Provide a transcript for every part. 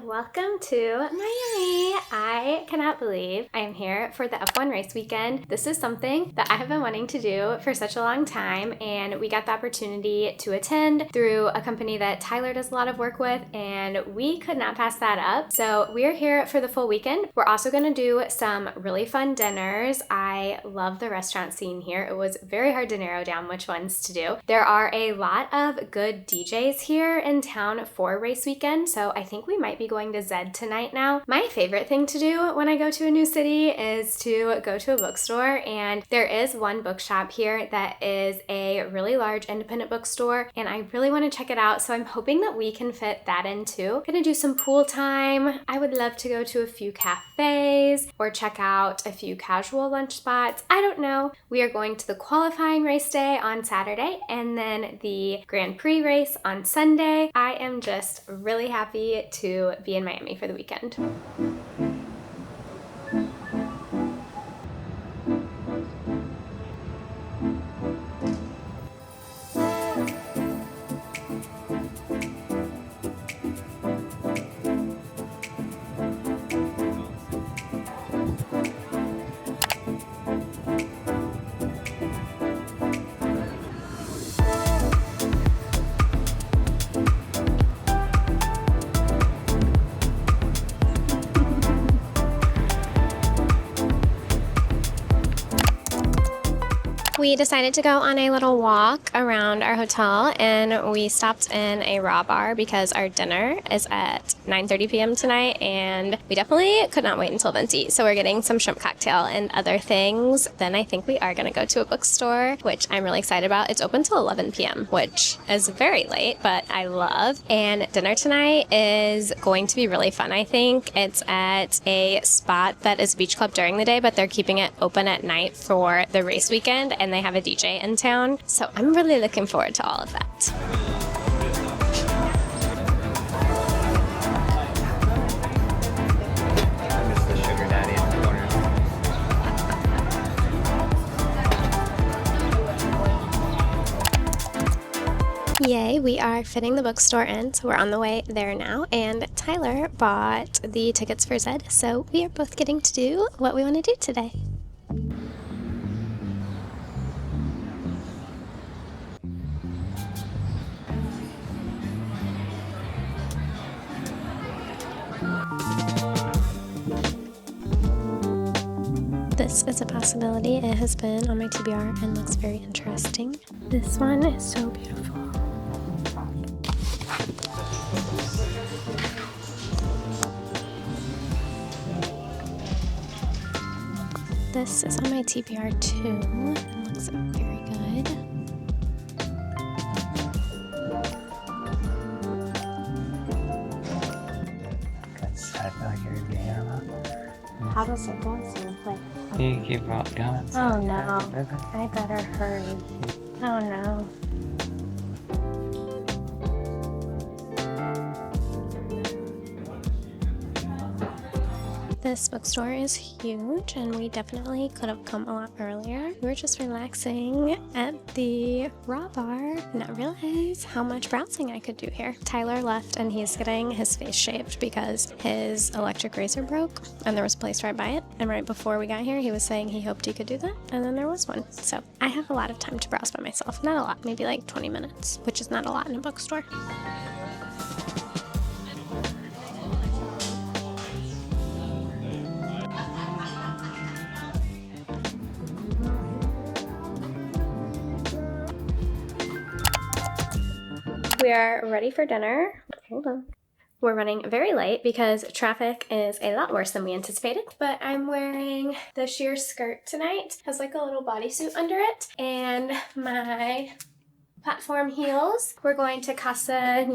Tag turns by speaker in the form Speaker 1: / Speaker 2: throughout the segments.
Speaker 1: welcome to Miami. I cannot believe I am here for the F1 race weekend. This is something that I have been wanting to do for such a long time, and we got the opportunity to attend through a company that Tyler does a lot of work with, and we could not pass that up. So we are here for the full weekend. We're also going to do some really fun dinners. I love the restaurant scene here. It was very hard to narrow down which ones to do. There are a lot of good DJs here in town for race weekend, so I think we might be going to Zedd tonight now. My favorite thing to do when I go to a new city is to go to a bookstore, and there is one bookshop here that is a really large independent bookstore, and I really want to check it out, so I'm hoping that we can fit that in too. Gonna do some pool time. I would love to go to a few cafes or check out a few casual lunch spots. I don't know. We are going to the qualifying race day on Saturday and then the Grand Prix race on Sunday. I am just really happy to be in Miami for the weekend. We decided to go on a little walk around our hotel, and we stopped in a raw bar because our dinner is at 9:30 p.m. tonight, and we definitely could not wait until then to eat. So we're getting some shrimp cocktail and other things. Then I think we are going to go to a bookstore, which I'm really excited about. It's open till 11 p.m., which is very late, but I love. And dinner tonight is going to be really fun, I think. It's at a spot that is beach club during the day, but they're keeping it open at night for the race weekend, and they have a DJ in town. So I'm really looking forward to all of that. Yay, we are fitting the bookstore in, so we're on the way there now, and Tyler bought the tickets for Zedd, so we are both getting to do what we want to do today. This is a possibility. It has been on my TBR and looks very interesting. This one is so beautiful. This is on my TBR too. It looks very good.
Speaker 2: I feel like you're in the hammer.
Speaker 1: How does it go? Like,
Speaker 2: You keep on going.
Speaker 1: oh no, I better hurry. Oh no. This bookstore is huge, and we definitely could have come a lot earlier. We were just relaxing at the raw bar and not realize how much browsing I could do here. Tyler left, and he's getting his face shaved because his electric razor broke, and there was a place right by it. And right before we got here, he was saying he hoped he could do that, and then there was one. So I have a lot of time to browse by myself. Not a lot, maybe like 20 minutes, which is not a lot in a bookstore. We are ready for dinner. Hold on. We're running very late because traffic is a lot worse than we anticipated, but I'm wearing the sheer skirt tonight. It has like a little bodysuit under it, and my platform heels. We're going to Casa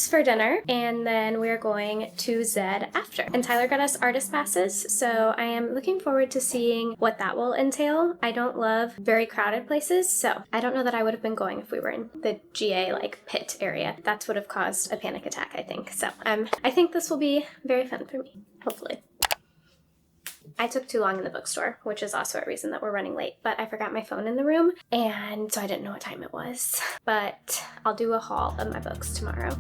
Speaker 1: for dinner, and then we're going to Zedd after. And Tyler got us artist passes, so I am looking forward to seeing what that will entail. I don't love very crowded places, so I don't know that I would have been going if we were in the GA like pit area. That would have caused a panic attack, I think. So I think this will be very fun for me, hopefully. I took too long in the bookstore, which is also a reason that we're running late, but I forgot my phone in the room, and so I didn't know what time it was. But I'll do a haul of my books tomorrow.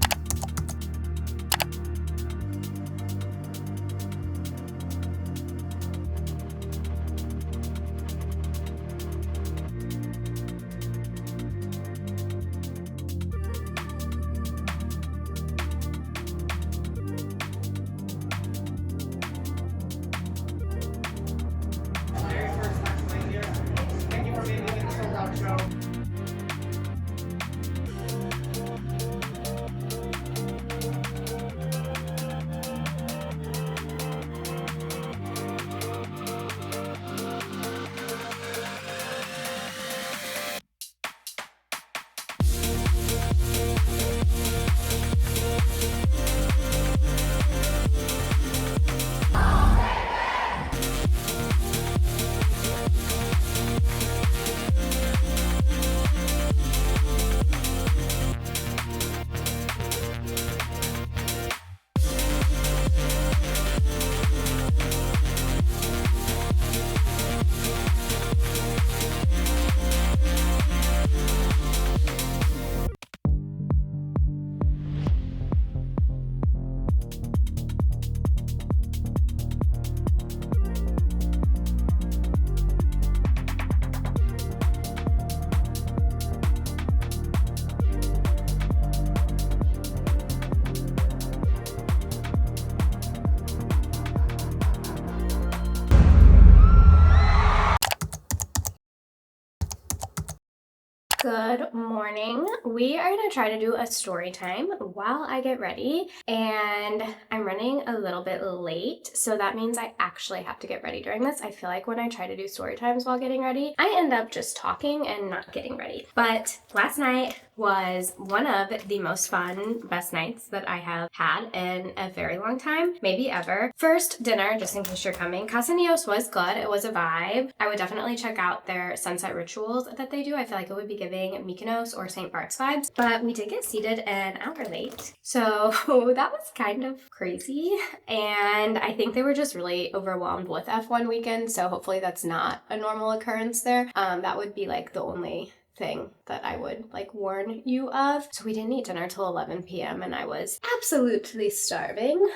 Speaker 1: Good morning. We are going to try to do a story time while I get ready, and I'm running a little bit late, so that means I actually have to get ready during this. I feel like when I try to do story times while getting ready, I end up just talking and not getting ready. But last night was one of the most fun, best nights that I have had in a very long time, maybe ever. First dinner, just in case you're coming, Casa was good. It was a vibe. I would definitely check out their sunset rituals that they do. I feel like it would be giving Mykonos or St. Bart's vibes, but we did get seated an hour late. So that was kind of crazy. And I think they were just really overwhelmed with F1 weekend. So hopefully that's not a normal occurrence there. That would be like the only thing that I would like warn you of. So we didn't eat dinner till 11 p.m. and I was absolutely starving.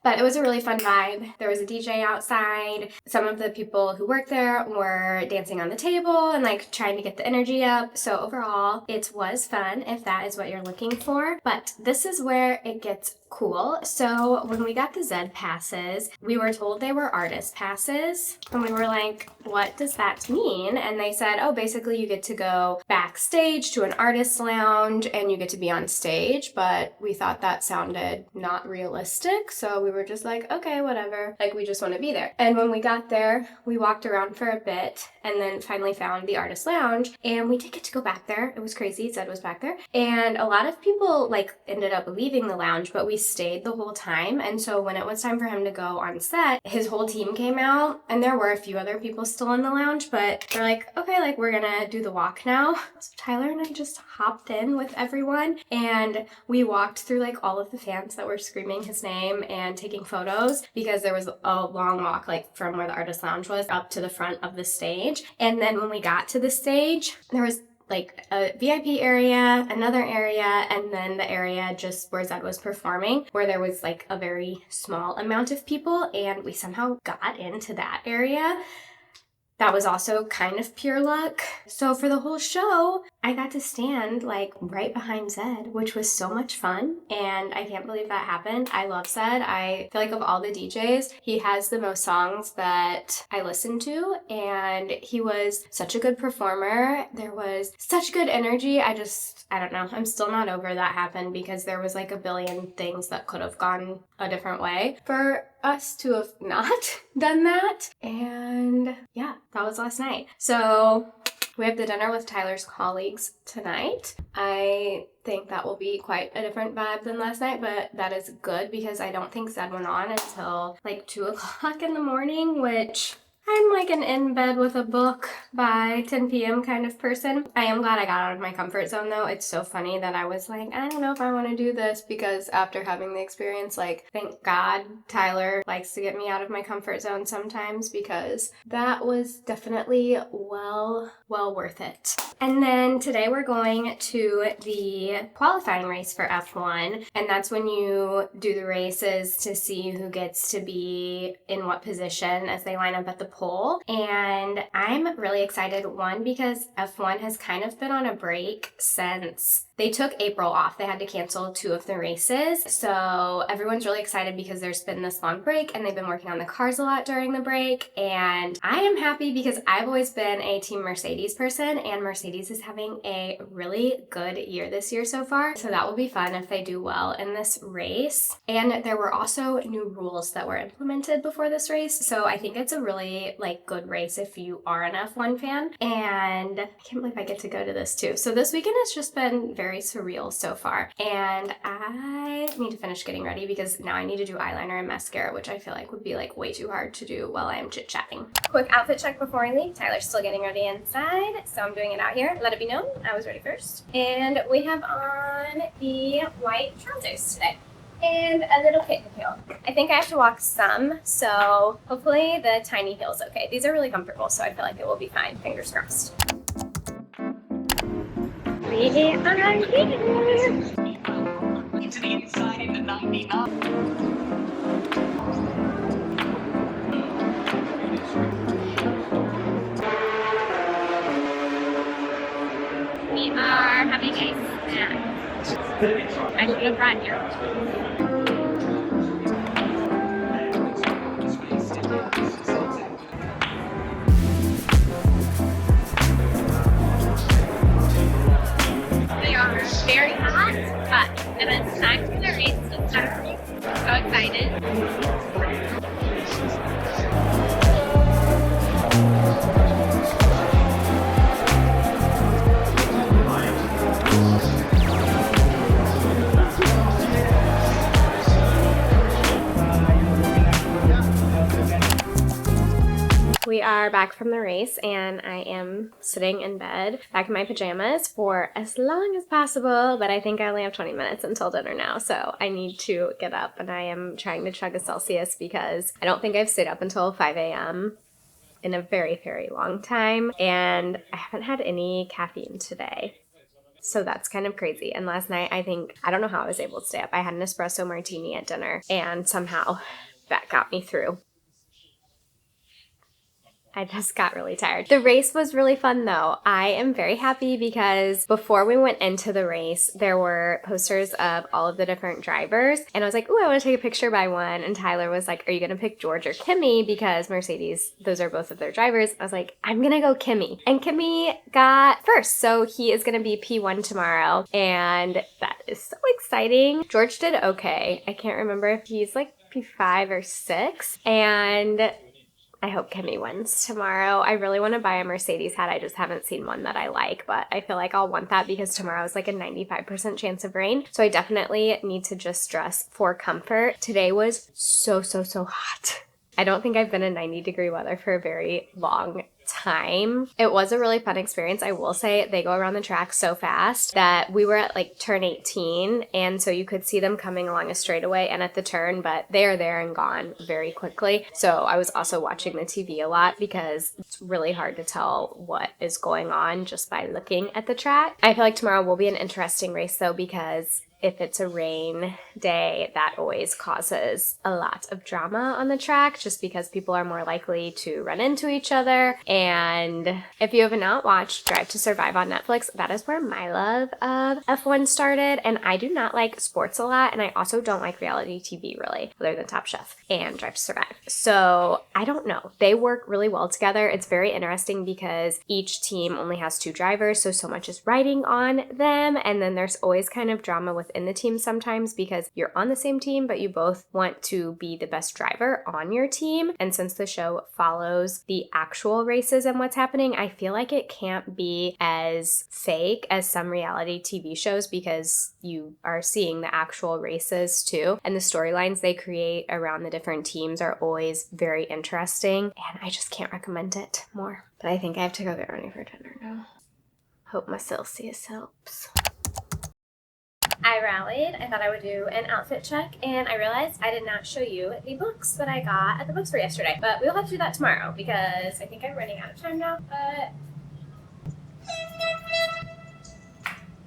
Speaker 1: But it was a really fun vibe. There was a DJ outside. Some of the people who worked there were dancing on the table and like trying to get the energy up. So overall, it was fun if that is what you're looking for. But this is where it gets cool. So when we got the Zedd passes, we were told they were artist passes. And we were like, what does that mean? And they said, oh, basically you get to go backstage to an artist lounge and you get to be on stage. But we thought that sounded not realistic. So we were just like, okay, whatever. Like, we just want to be there. And when we got there, we walked around for a bit and then finally found the artist lounge. And we did get to go back there. It was crazy. Zedd was back there. And a lot of people like ended up leaving the lounge, but we stayed the whole time. And so when it was time for him to go on set, his whole team came out and there were a few other people still in the lounge, but they're like, okay, like we're gonna do the walk now. So Tyler and I just hopped in with everyone and we walked through like all of the fans that were screaming his name and taking photos because there was a long walk like from where the artist lounge was up to the front of the stage. And then when we got to the stage, there was like a VIP area, another area, and then the area just where Zedd was performing, where there was like a very small amount of people, and we somehow got into that area. That was also kind of pure luck. So for the whole show, I got to stand like right behind Zedd, which was so much fun. And I can't believe that happened. I love Zedd. I feel like of all the DJs, he has the most songs that I listen to. And he was such a good performer. There was such good energy. I don't know. I'm still not over that happened because there was like a billion things that could have gone a different way for us to have not done that. And yeah, that was last night. So we have the dinner with Tyler's colleagues tonight. I think that will be quite a different vibe than last night, but that is good because I don't think Zedd went on until like 2 o'clock in the morning, which I'm like an in bed with a book by 10 p.m. kind of person. I am glad I got out of my comfort zone though. It's so funny that I was like, I don't know if I want to do this because after having the experience, like thank God Tyler likes to get me out of my comfort zone sometimes because that was definitely well worth it. And then today we're going to the qualifying race for F1, and that's when you do the races to see who gets to be in what position as they line up at the pole. And I'm really excited, one, because F1 has kind of been on a break since they took April off. They had to cancel 2 of the races. So everyone's really excited because there's been this long break and they've been working on the cars a lot during the break. And I am happy because I've always been a Team Mercedes person and Mercedes is having a really good year this year so far. So that will be fun if they do well in this race. And there were also new rules that were implemented before this race. So I think it's a really like good race if you are an F1 fan. And I can't believe I get to go to this too. So this weekend has just been very surreal so far. And I need to finish getting ready because now I need to do eyeliner and mascara, which I feel like would be like way too hard to do while I'm chit-chatting. Quick outfit check before I leave. Tyler's still getting ready inside, so I'm doing it out here. Let it be known, I was ready first. And we have on the white trousers today. And a little kitten heel. I think I have to walk some, so hopefully the tiny heel's okay. These are really comfortable, so I feel like it will be fine. Fingers crossed. We are here.
Speaker 3: To the inside in the 99.
Speaker 1: We are having a snack. I should have brought here. very hot, but it is time for the race to start. So excited. We are back from the race and I am sitting in bed back in my pajamas for as long as possible, but I think I only have 20 minutes until dinner now, so I need to get up, and I am trying to chug a Celsius because I don't think I've stayed up until 5 a.m. in a very, very long time, and I haven't had any caffeine today. So that's kind of crazy. And last night, I don't know how I was able to stay up. I had an espresso martini at dinner, and somehow that got me through. I just got really tired. The race was really fun though. I am very happy because before we went into the race, there were posters of all of the different drivers. And I was like, ooh, I want to take a picture by one. And Tyler was like, are you going to pick George or Kimmy? Because Mercedes, those are both of their drivers. I was like, I'm going to go Kimmy. And Kimmy got first. So he is going to be P1 tomorrow. And that is so exciting. George did okay. I can't remember if he's like P5 or 6. And I hope Kimmy wins tomorrow. I really want to buy a Mercedes hat. I just haven't seen one that I like, but I feel like I'll want that because tomorrow is like a 95% chance of rain. So I definitely need to just dress for comfort. Today was so hot. I don't think I've been in 90-degree weather for a very long time. It was a really fun experience. I will say they go around the track so fast that we were at like turn 18, and so you could see them coming along a straightaway and at the turn, but they are there and gone very quickly. So I was also watching the TV a lot because it's really hard to tell what is going on just by looking at the track. I feel like tomorrow will be an interesting race though, because if it's a rain day, that always causes a lot of drama on the track just because people are more likely to run into each other. And if you have not watched Drive to Survive on Netflix, that is where my love of F1 started. And I do not like sports a lot, and I also don't like reality TV really, other than Top Chef and Drive to Survive. So I don't know. They work really well together. It's very interesting because each team only has 2 drivers, so much is riding on them. And then there's always kind of drama within the team sometimes because you're on the same team, but you both want to be the best driver on your team. And since the show follows the actual races and what's happening, I feel like it can't be as fake as some reality TV shows because you are seeing the actual races too. And the storylines they create around the different teams are always very interesting. And I just can't recommend it more. But I think I have to go get ready for dinner now. Hope my Celsius helps. I rallied. I thought I would do an outfit check, and I realized I did not show you the books that I got at the bookstore yesterday, but we'll have to do that tomorrow because I think I'm running out of time now, but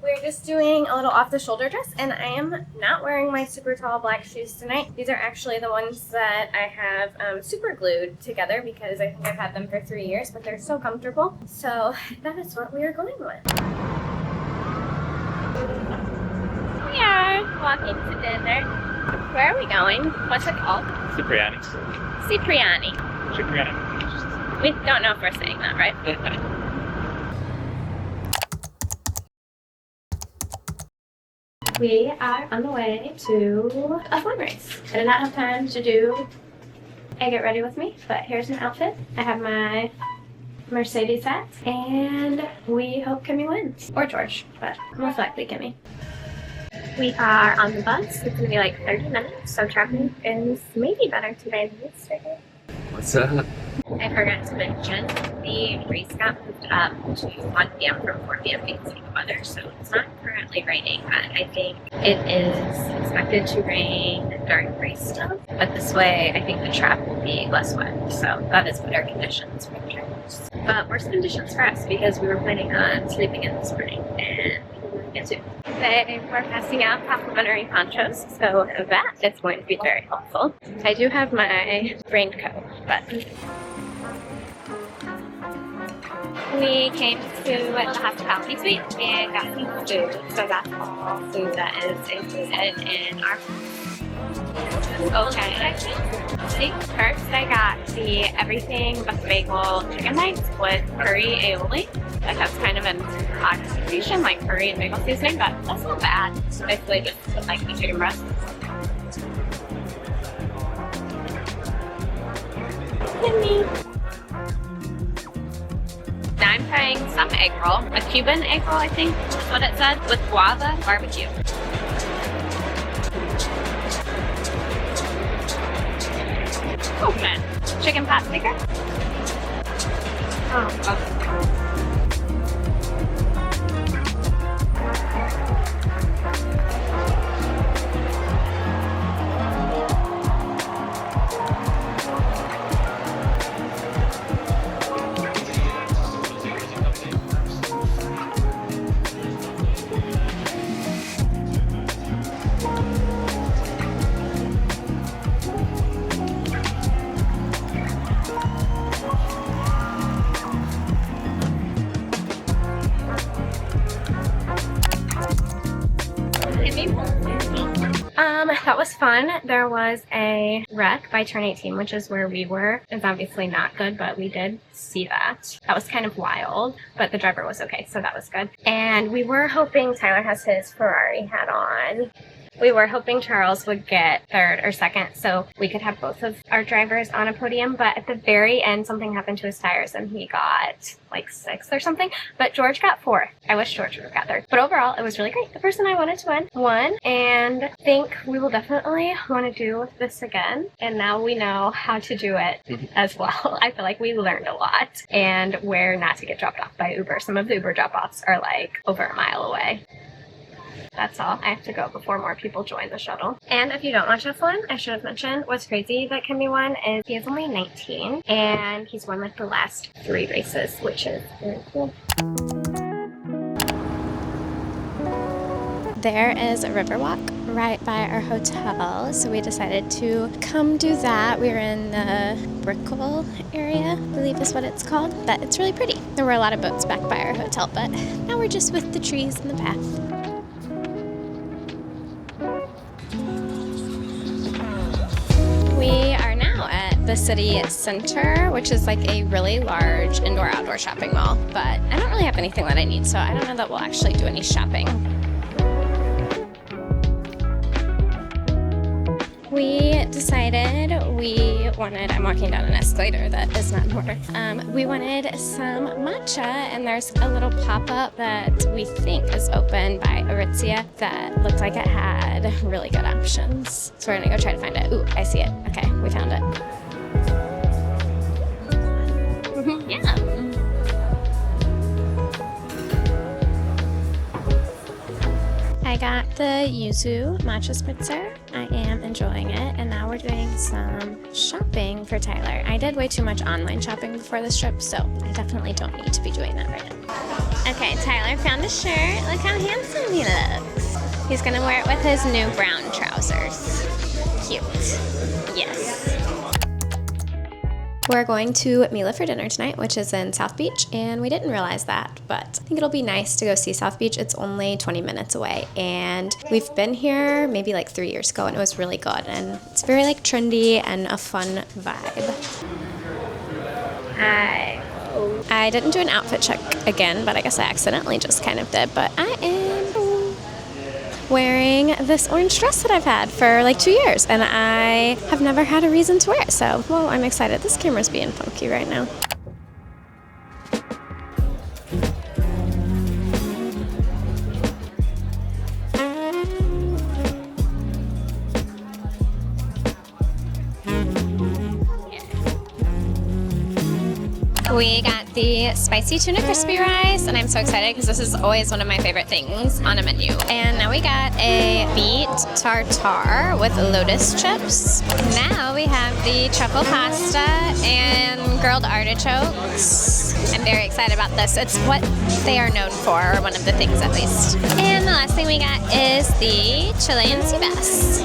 Speaker 1: we're just doing a little off-the-shoulder dress, and I am not wearing my super tall black shoes tonight. These are actually the ones that I have super glued together because I think I've had them for 3 years, but they're so comfortable. So that is what we are going with. We are walking to dinner. Where are we going? What's it called?
Speaker 2: Cipriani.
Speaker 1: Cipriani.
Speaker 2: Cipriani.
Speaker 1: We don't know if we're saying that right. We are on the way to a fun race. I did not have time to do a get ready with me, but here's an outfit. I have my Mercedes hat, and we hope Kimmy wins. Or George, but most likely Kimmy. We are on the bus. It's gonna be like 30 minutes, so traffic is maybe better today than yesterday.
Speaker 2: What's up?
Speaker 1: I forgot to mention the race got moved up to 1 p.m. from 4 p.m. because of the weather, so it's not currently raining, but I think it is expected to rain during the race still. But this way, I think the track will be less wet, so that is better conditions for the drivers. But worse conditions for us because we were planning on sleeping in this morning and we didn't get to. Today we're passing out complimentary ponchos, so that is going to be very helpful. I do have my raincoat, but we came to the hospitality suite and got some food, so that's all food that is included in our okay, actually. I think first I got the everything but the bagel chicken bites with curry aioli. Like that's kind of an oxidation, like curry and bagel seasoning, but that's not bad. It's basically just like the chicken breast. Yummy. Now I'm trying some egg roll, a Cuban egg roll I think is what it said, with guava barbecue. Oh man, chicken pot sticker. Oh. That was fun. There was a wreck by Turn 18, which is where we were. It's obviously not good, but we did see that. That was kind of wild, but the driver was okay, so that was good. And we were hoping, Tyler has his Ferrari hat on. We were hoping Charles would get third or second so we could have both of our drivers on a podium, but at the very end something happened to his tires and he got like 6th or something, but George got 4th. I wish George would have got 3rd. But overall, it was really great. The person I wanted to win won, and I think we will definitely want to do this again, and now we know how to do it as well. I feel like we learned a lot and where not to get dropped off by Uber. Some of the Uber drop-offs are like over a mile away. That's all. I have to go before more people join the shuttle. And if you don't watch F1, I should have mentioned what's crazy that Kimmy won is he is only 19 and he's won like the last 3 races, which is very cool. There is a Riverwalk right by our hotel, so we decided to come do that. We were in the brickell area, I believe is what it's called, but it's really pretty. There were a lot of boats back by our hotel, but now we're just with the trees and the path. We are now at the city center, which is like a really large indoor-outdoor shopping mall, but I don't really have anything that I need, so I don't know that we'll actually do any shopping. We decided I'm walking down an escalator that is not in order. We wanted some matcha, and there's a little pop-up that we think is open by Aritzia that looked like it had really good options. So we're gonna go try to find it. Ooh, I see it. Okay, we found it. Yeah. I got the yuzu matcha spritzer. I am enjoying it, and now we're doing some shopping for Tyler. I did way too much online shopping before this trip, so I definitely don't need to be doing that right now. Okay, Tyler found a shirt. Look how handsome he looks. He's gonna wear it with his new brown trousers. Cute. Yes. We're going to Mila for dinner tonight, which is in South Beach, and we didn't realize that, but I think it'll be nice to go see South Beach. It's only 20 minutes away, and we've been here maybe like 3 years ago, and it was really good, and it's very like trendy and a fun vibe. Hi. I didn't do an outfit check again, but I guess I accidentally just kind of did, but I am wearing this orange dress that I've had for like 2 years, and I have never had a reason to wear it, so, well, I'm excited. This camera's being funky right now. We got the spicy tuna crispy rice, and I'm so excited because this is always one of my favorite things on a menu. And now we got a beet tartare with lotus chips. Now we have the truffle pasta and grilled artichokes. I'm very excited about this. It's what they are known for, or one of the things at least. And the last thing we got is the Chilean sea bass.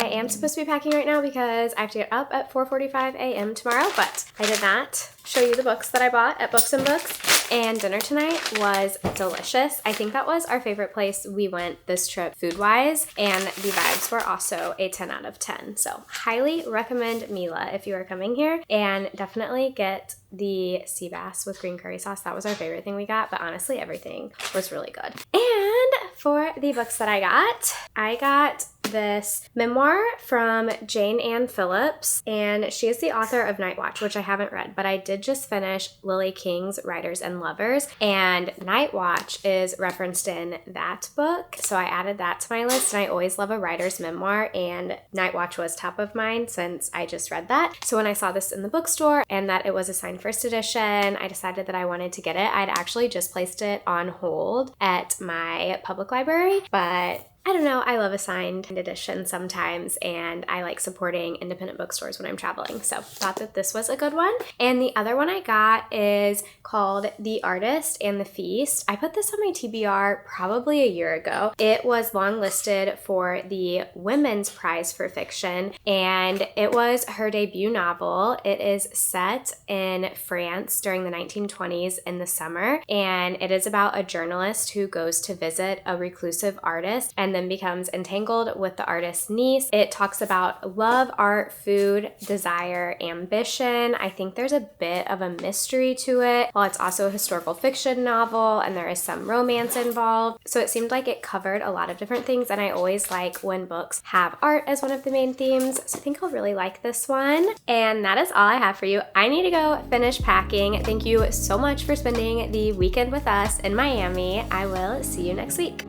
Speaker 1: I am supposed to be packing right now because I have to get up at 4:45 a.m. tomorrow, but I did not show you the books that I bought at Books and Books. And dinner tonight was delicious. I think that was our favorite place we went this trip food-wise, and the vibes were also a 10 out of 10. So highly recommend Mila if you are coming here, and definitely get the sea bass with green curry sauce. That was our favorite thing we got, but honestly everything was really good. And for the books that I got this memoir from Jane Ann Phillips, and she is the author of Night Watch, which I haven't read, but I did just finish Lily King's Writers and Lovers, and Night Watch is referenced in that book, so I added that to my list, and I always love a writer's memoir, and Night Watch was top of mind since I just read that. So when I saw this in the bookstore and that it was a signed first edition, I decided that I wanted to get it. I'd actually just placed it on hold at my public library, but I don't know, I love a signed edition sometimes, and I like supporting independent bookstores when I'm traveling, so thought that this was a good one. And the other one I got is called The Artist and the Feast. I put this on my TBR probably a year ago. It was long listed for the Women's Prize for Fiction, and it was her debut novel. It is set in France during the 1920s in the summer, and it is about a journalist who goes to visit a reclusive artist and then becomes entangled with the artist's niece. It talks about love, art, food, desire, ambition. I think there's a bit of a mystery to it. Well, it's also a historical fiction novel, and there is some romance involved. So it seemed like it covered a lot of different things, and I always like when books have art as one of the main themes. So I think I'll really like this one. And that is all I have for you. I need to go finish packing. Thank you so much for spending the weekend with us in Miami. I will see you next week.